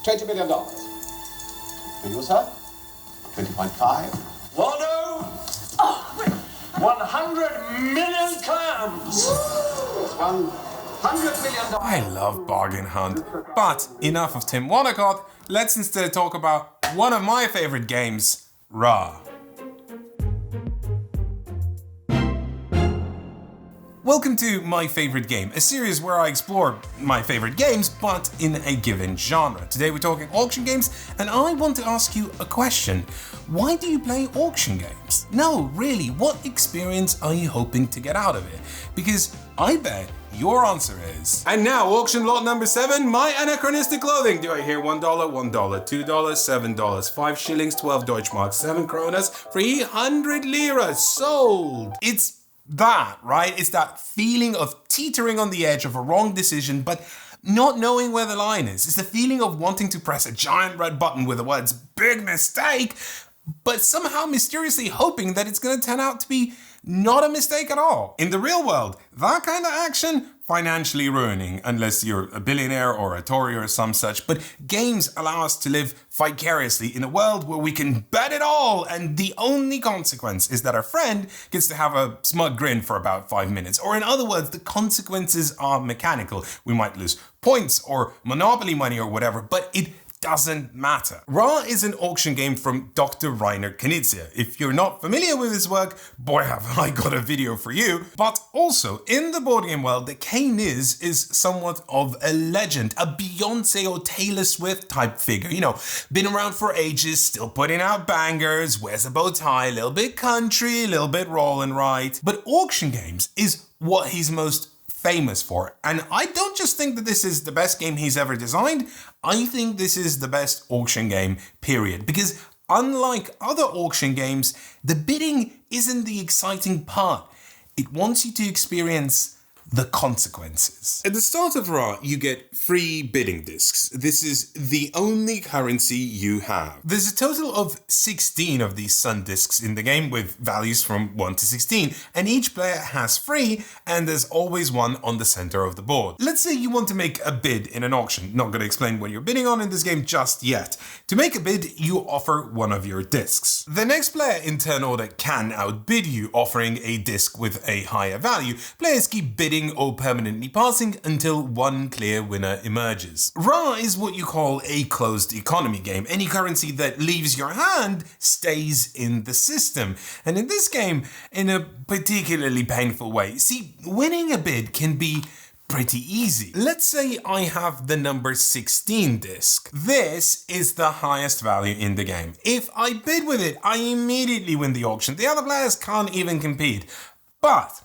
$20 million. For you, sir? 20.5. Waldo! Oh, wait. 100 million clams! $100 million. I love Bargain Hunt. But enough of Tim Wonnacott, let's instead talk about one of my favorite games, Ra. Welcome to My Favorite Game, a series where I explore my favorite games, but in a given genre. Today we're talking auction games, and I want to ask you a question. Why do you play auction games? No, really, what experience are you hoping to get out of it? Because I bet your answer is... And now, auction lot number 7, my anachronistic clothing. Do I hear $1, $1, $2, $7, 5 shillings, 12 Deutschmarks, 7 kronas, 300 lira, sold. It's that, right? It's that feeling of teetering on the edge of a wrong decision, but not knowing where the line is. It's the feeling of wanting to press a giant red button with the words "big mistake," but somehow mysteriously hoping that it's going to turn out to be not a mistake at all. In the real world, that kind of action, financially ruining, unless you're a billionaire or a Tory or some such. But games allow us to live vicariously in a world where we can bet it all, and the only consequence is that our friend gets to have a smug grin for about 5 minutes. Or in other words, the consequences are mechanical. We might lose points or monopoly money or whatever, but it doesn't matter. Ra is an auction game from Dr. Rainer Knizia. If you're not familiar with his work, boy have I got a video for you. But also, in the board game world, the K-Niz is somewhat of a legend, a Beyonce or Taylor Swift type figure. You know, been around for ages, still putting out bangers, wears a bow tie, a little bit country, a little bit rollin' right. But auction games is what he's most famous for. And I don't just think that this is the best game he's ever designed, I think this is the best auction game, period. Because unlike other auction games, the bidding isn't the exciting part. It wants you to experience the consequences. At the start of Ra, you get free bidding discs. This is the only currency you have. There's a total of 16 of these sun discs in the game with values from 1 to 16, and each player has 3, and there's always one on the center of the board. Let's say you want to make a bid in an auction. Not going to explain what you're bidding on in this game just yet. To make a bid, you offer one of your discs. The next player in turn order can outbid you, offering a disc with a higher value. Players keep bidding or permanently passing until one clear winner emerges. Ra is what you call a closed economy game. Any currency that leaves your hand stays in the system. And in this game, in a particularly painful way. See, winning a bid can be pretty easy. Let's say I have the number 16 disc. This is the highest value in the game. If I bid with it, I immediately win the auction. The other players can't even compete. But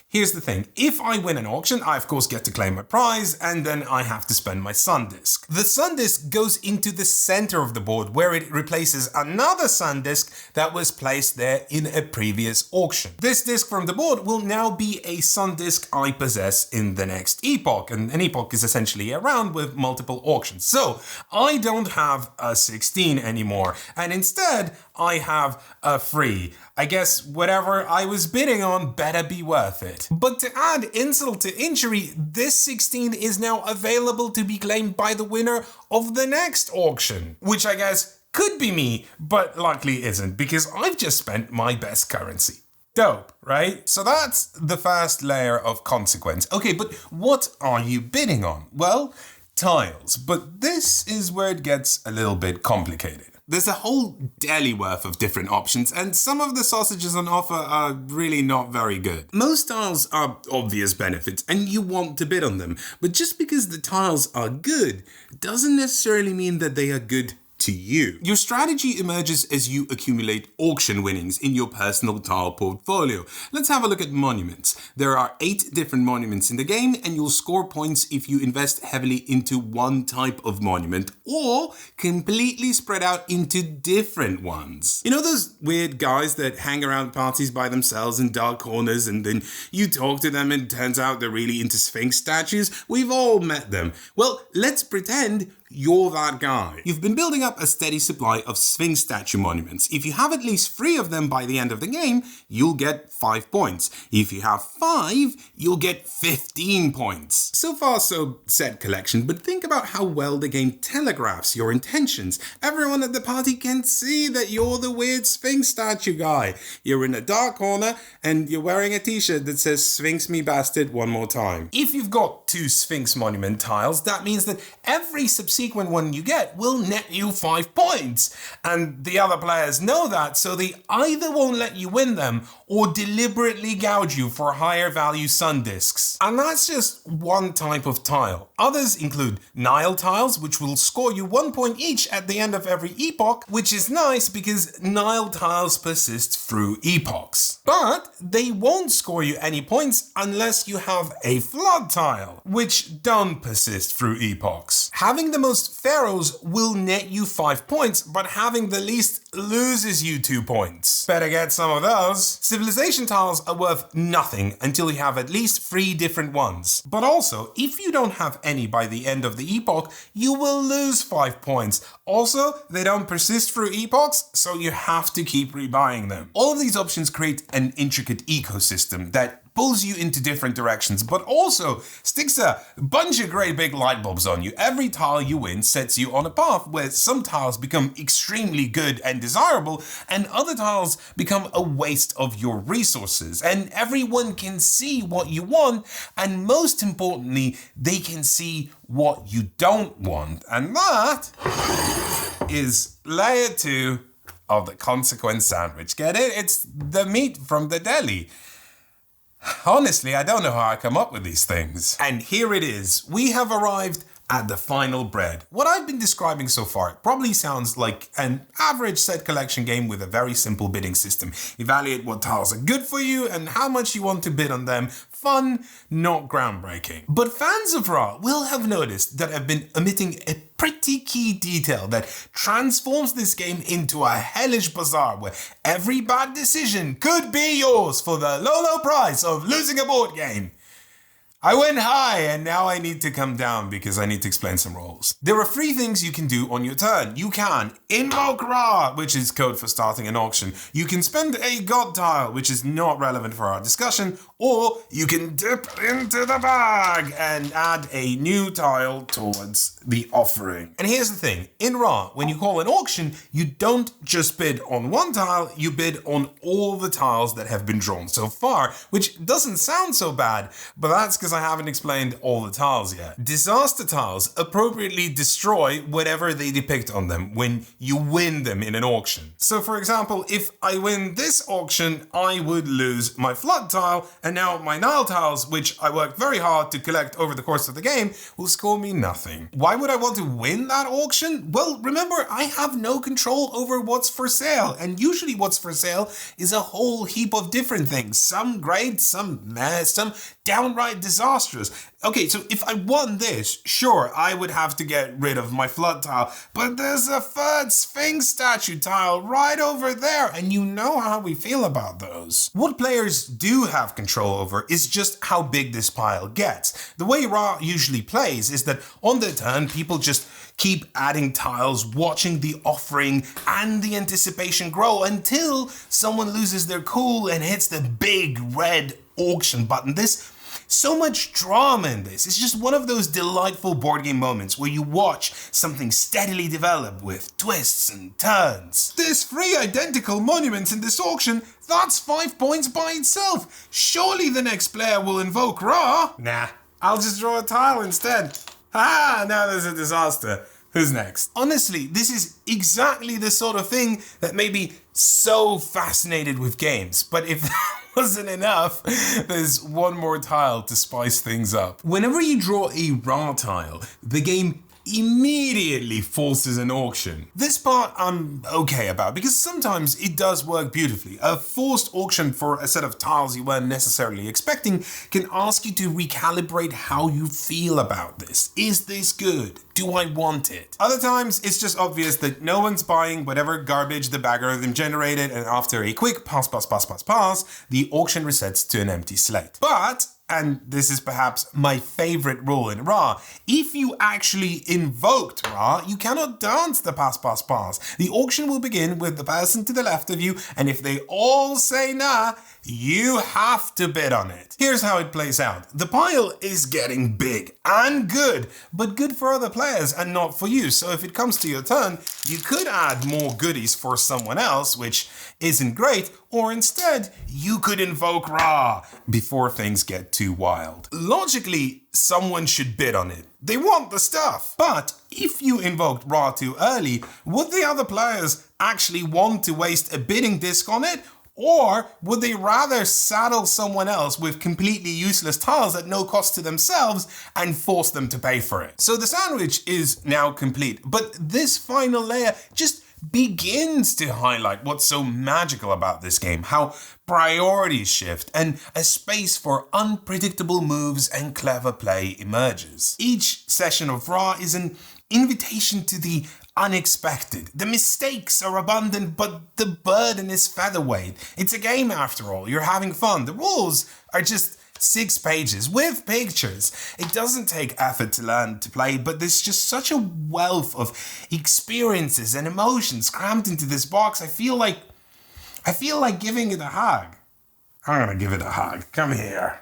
here's the thing, if I win an auction, I of course get to claim my prize, and then I have to spend my sun disc. The sun disc goes into the center of the board, where it replaces another sun disc that was placed there in a previous auction. This disc from the board will now be a sun disc I possess in the next epoch, and an epoch is essentially a round with multiple auctions. So I don't have a 16 anymore, and instead I have a free. I guess whatever I was bidding on better be worth it. But to add insult to injury, this 16 is now available to be claimed by the winner of the next auction. Which I guess could be me, but likely isn't, because I've just spent my best currency. Dope, right? So that's the first layer of consequence. Okay, but what are you bidding on? Well, tiles. But this is where it gets a little bit complicated. There's a whole deli worth of different options, and some of the sausages on offer are really not very good. Most tiles are obvious benefits, and you want to bid on them, but just because the tiles are good doesn't necessarily mean that they are good to you. Your strategy emerges as you accumulate auction winnings in your personal tile portfolio. Let's have a look at monuments. There are 8 different monuments in the game, and you'll score points if you invest heavily into one type of monument or completely spread out into different ones. You know those weird guys that hang around parties by themselves in dark corners, and then you talk to them and it turns out they're really into Sphinx statues? We've all met them. Well, let's pretend you're that guy. You've been building up a steady supply of Sphinx statue monuments. If you have at least 3 of them by the end of the game, you'll get 5 points. If you have 5, you'll get 15 points. So far so set collection, but think about how well the game telegraphs your intentions. Everyone at the party can see that you're the weird Sphinx statue guy. You're in a dark corner and you're wearing a t-shirt that says Sphinx me bastard one more time. If you've got 2 Sphinx monument tiles, that means that every subsequent one you get will net you 5 points. And the other players know that, so they either won't let you win them or deliberately gouge you for higher value sun discs. And that's just one type of tile. Others include Nile tiles, which will score you 1 point each at the end of every epoch, which is nice because Nile tiles persist through epochs. But they won't score you any points unless you have a flood tile, which don't persist through epochs. Having the most pharaohs will net you 5 points, but having the least loses you 2 points. Better get some of those. Civilization tiles are worth nothing until you have at least 3 different ones. But also, if you don't have any by the end of the epoch, you will lose 5 points. Also, they don't persist through epochs, so you have to keep rebuying them. All of these options create an intricate ecosystem that pulls you into different directions, but also sticks a bunch of great big light bulbs on you. Every tile you win sets you on a path where some tiles become extremely good and desirable, and other tiles become a waste of your resources. And everyone can see what you want, and most importantly, they can see what you don't want. And that is layer 2 of the consequence sandwich. Get it? It's the meat from the deli. Honestly, I don't know how I come up with these things. And here it is. We have arrived at the final bread. What I've been describing so far probably sounds like an average set collection game with a very simple bidding system. Evaluate what tiles are good for you and how much you want to bid on them. Fun, not groundbreaking. But fans of Ra will have noticed that I've been omitting a pretty key detail that transforms this game into a hellish bazaar where every bad decision could be yours for the low price of losing a board game. I went high and now I need to come down because I need to explain some rules. There are 3 things you can do on your turn. You can invoke Ra, which is code for starting an auction. You can spend a god tile, which is not relevant for our discussion, or you can dip into the bag and add a new tile towards the offering. And here's the thing, in Ra, when you call an auction, you don't just bid on one tile, you bid on all the tiles that have been drawn so far, which doesn't sound so bad, but that's because I haven't explained all the tiles yet. Disaster tiles appropriately destroy whatever they depict on them when you win them in an auction. So for example, if I win this auction, I would lose my flood tile, and now my Nile tiles, which I worked very hard to collect over the course of the game, will score me nothing. Why would I want to win that auction? Well, remember, I have no control over what's for sale, and usually what's for sale is a whole heap of different things. Some great, some meh, some downright disastrous. Okay, so if I won this, sure, I would have to get rid of my flood tile, but there's a third Sphinx statue tile right over there, and you know how we feel about those. What players do have control over is just how big this pile gets. The way Ra usually plays is that on their turn, people just keep adding tiles, watching the offering and the anticipation grow until someone loses their cool and hits the big red auction button. There's so much drama in this. It's just one of those delightful board game moments where you watch something steadily develop with twists and turns. There's 3 identical monuments in this auction. That's 5 points by itself. Surely the next player will invoke Ra. Nah, I'll just draw a tile instead. Ah, now there's a disaster. Who's next? Honestly, this is exactly the sort of thing that made me so fascinated with games. But if that wasn't enough, there's one more tile to spice things up. Whenever you draw a Ra tile, the game immediately forces an auction. This part I'm okay about because sometimes it does work beautifully. A forced auction for a set of tiles you weren't necessarily expecting can ask you to recalibrate how you feel about this. Is this good? Do I want it? Other times it's just obvious that no one's buying whatever garbage the algorithm generated, and after a quick pass, the auction resets to an empty slate. But and this is perhaps my favorite rule in Ra, if you actually invoked Ra, you cannot dance the pass, pass, pass. The auction will begin with the person to the left of you, and if they all say nah, you have to bid on it. Here's how it plays out. The pile is getting big and good, but good for other players and not for you. So if it comes to your turn, you could add more goodies for someone else, which isn't great, or instead, you could invoke Ra before things get too wild. Logically, someone should bid on it. They want the stuff. But if you invoked Ra too early, would the other players actually want to waste a bidding disc on it? Or would they rather saddle someone else with completely useless tiles at no cost to themselves and force them to pay for it? So the sandwich is now complete, but this final layer just begins to highlight what's so magical about this game, how priorities shift and a space for unpredictable moves and clever play emerges. Each session of Ra is an invitation to the unexpected. The mistakes are abundant, but the burden is featherweight. It's a game after all. You're having fun. The rules are just 6 pages with pictures. It doesn't take effort to learn to play, but there's just such a wealth of experiences and emotions crammed into this box. I feel like giving it a hug. I'm gonna give it a hug. Come here.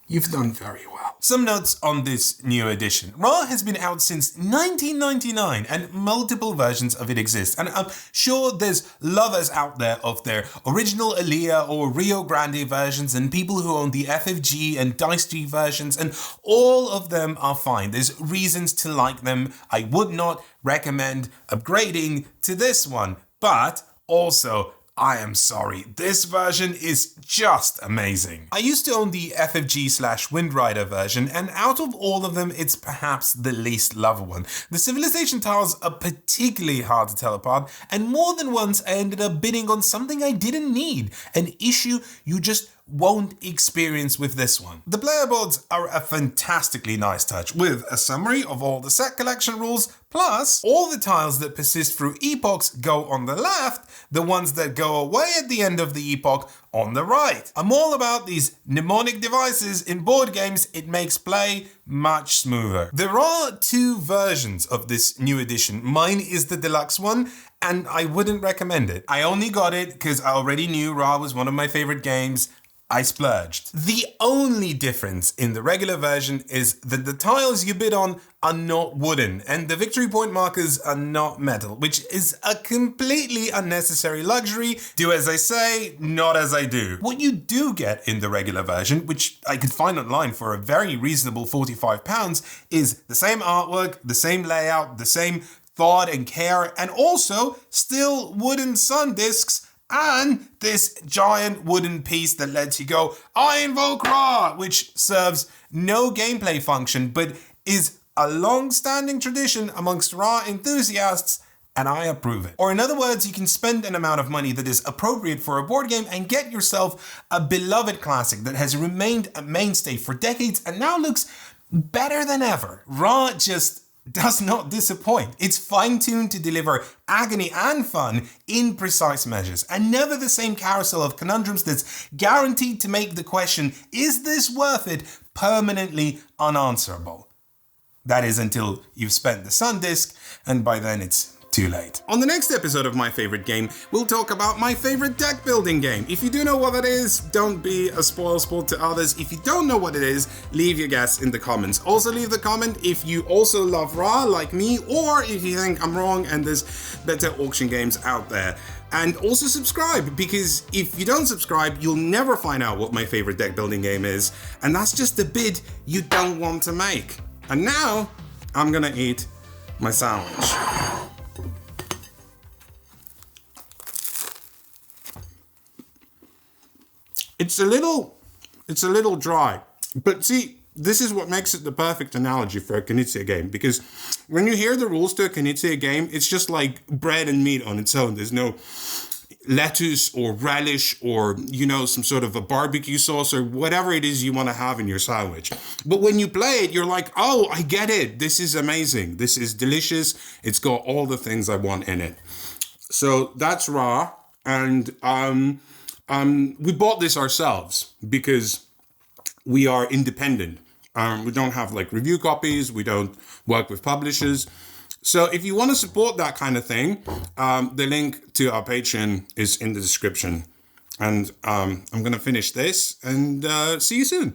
You've done very well. Some notes on this new edition. Ra has been out since 1999 and multiple versions of it exist. And I'm sure there's lovers out there of their original Aliyah or Rio Grande versions and people who own the FFG and Dice G versions, and all of them are fine. There's reasons to like them. I would not recommend upgrading to this one, but also I am sorry, this version is just amazing. I used to own the FFG/Windrider version, and out of all of them, it's perhaps the least loved one. The civilization tiles are particularly hard to tell apart, and more than once I ended up bidding on something I didn't need, an issue you just won't experience with this one. The player boards are a fantastically nice touch, with a summary of all the set collection rules, plus all the tiles that persist through epochs go on the left, the ones that go away at the end of the epoch on the right. I'm all about these mnemonic devices in board games. It makes play much smoother. There are 2 versions of this new edition. Mine is the deluxe one, and I wouldn't recommend it. I only got it because I already knew Ra was one of my favorite games. I splurged. The only difference in the regular version is that the tiles you bid on are not wooden and the victory point markers are not metal, which is a completely unnecessary luxury. Do as I say, not as I do. What you do get in the regular version, which I could find online for a very reasonable £45, is the same artwork, the same layout, the same thought and care, and also still wooden sun discs, and this giant wooden piece that lets you go, I invoke Ra, which serves no gameplay function, but is a long-standing tradition amongst Ra enthusiasts, and I approve it. Or in other words, you can spend an amount of money that is appropriate for a board game and get yourself a beloved classic that has remained a mainstay for decades and now looks better than ever. Ra just does not disappoint. It's fine-tuned to deliver agony and fun in precise measures, and never the same carousel of conundrums that's guaranteed to make the question, is this worth it, permanently unanswerable. That is until you've spent the sun disk, and by then it's too late. On the next episode of My Favorite Game, we'll talk about my favorite deck building game. If you do know what that is, don't be a spoilsport to others. If you don't know what it is, leave your guess in the comments. Also leave the comment if you also love Ra like me, or if you think I'm wrong and there's better auction games out there. And also subscribe, because if you don't subscribe, you'll never find out what my favorite deck building game is, and that's just a bid you don't want to make. And now, I'm gonna eat my sandwich. It's a little dry, but see, this is what makes it the perfect analogy for a knizia game, because when you hear the rules to a knizia game, it's just like bread and meat on its own. There's no lettuce or relish or, you know, some sort of a barbecue sauce or whatever it is you want to have in your sandwich. But when you play it, you're like, oh, I get it. This is amazing. This is delicious. It's got all the things I want in it. So that's Ra. And we bought this ourselves because we are independent. We don't have like review copies. We don't work with publishers. So if you want to support that kind of thing, the link to our Patreon is in the description. And I'm going to finish this and see you soon.